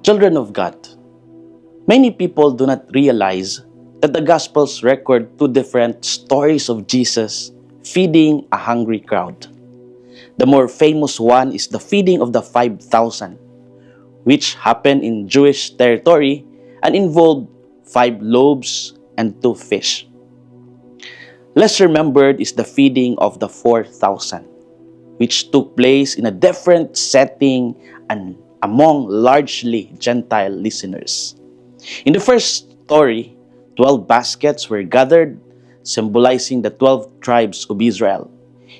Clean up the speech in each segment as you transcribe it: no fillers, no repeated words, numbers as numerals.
Children of God, many people do not realize that the Gospels record two different stories of Jesus feeding a hungry crowd. The more famous one is the feeding of the 5,000, which happened in Jewish territory and involved 5 loaves and 2 fish. Less remembered is the feeding of the 4,000, which took place in a different setting and among largely Gentile listeners. In the first story, 12 baskets were gathered, symbolizing the 12 tribes of Israel.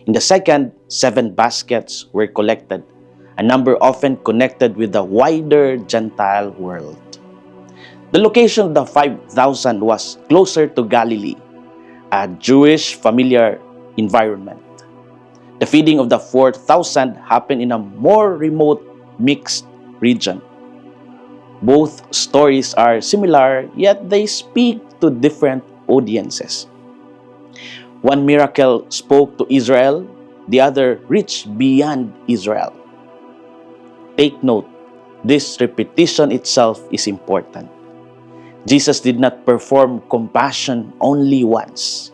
In the second, 7 baskets were collected, a number often connected with the wider Gentile world. The location of the 5,000 was closer to Galilee, a Jewish familiar environment. The feeding of the 4,000 happened in a more remote, mixed region. Both stories are similar, yet they speak to different audiences. One miracle spoke to Israel, the other reached beyond Israel. Take note, this repetition itself is important. Jesus did not perform compassion only once.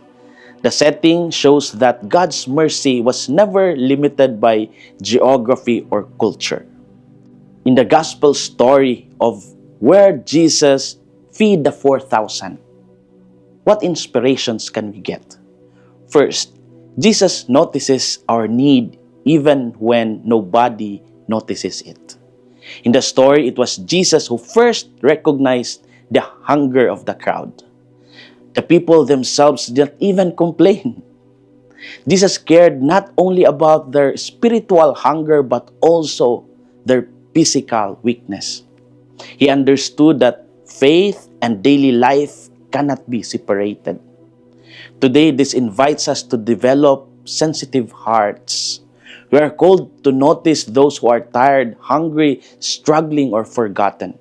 The setting shows that God's mercy was never limited by geography or culture. In the gospel story of where Jesus feed the 4,000, what inspirations can we get? First, Jesus notices our need even when nobody notices it. In the story, it was Jesus who first recognized the hunger of the crowd. The people themselves did not even complain. Jesus cared not only about their spiritual hunger but also their physical weakness. He understood that faith and daily life cannot be separated. Today, this invites us to develop sensitive hearts. We are called to notice those who are tired, hungry, struggling, or forgotten.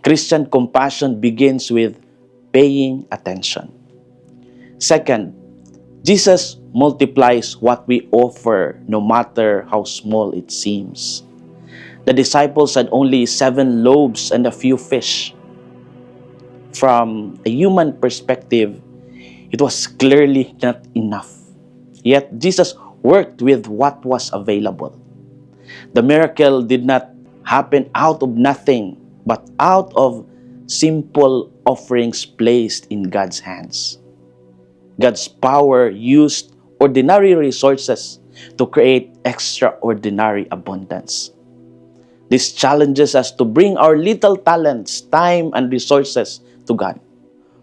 Christian compassion begins with paying attention. Second, Jesus multiplies what we offer no matter how small it seems. The disciples had only 7 loaves and a few fish. From a human perspective, it was clearly not enough. Yet Jesus worked with what was available. The miracle did not happen out of nothing, but out of simple offerings placed in God's hands. God's power used ordinary resources to create extraordinary abundance. This challenges us to bring our little talents, time, and resources to God.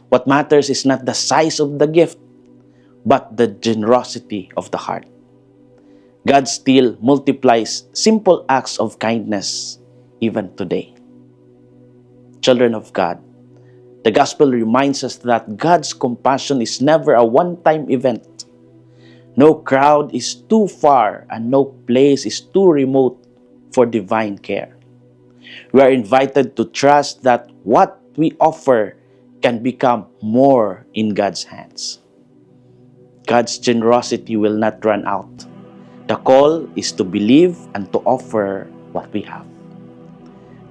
What matters is not the size of the gift, but the generosity of the heart. God still multiplies simple acts of kindness even today. Children of God, the gospel reminds us that God's compassion is never a one-time event. No crowd is too far and no place is too remote for divine care. We are invited to trust that what we offer can become more in God's hands. God's generosity will not run out. The call is to believe and to offer what we have.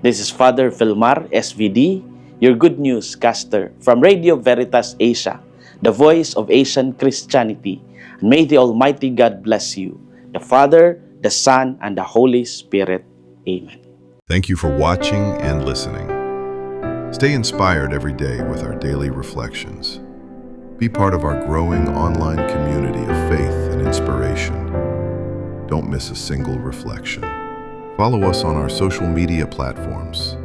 This is Father Vilmar, SVD, your Good News caster from Radio Veritas Asia, the voice of Asian Christianity. And may the Almighty God bless you, the Father, the Son, and the Holy Spirit. Amen. Thank you for watching and listening. Stay inspired every day with our daily reflections. Be part of our growing online community of faith and inspiration. Don't miss a single reflection. Follow us on our social media platforms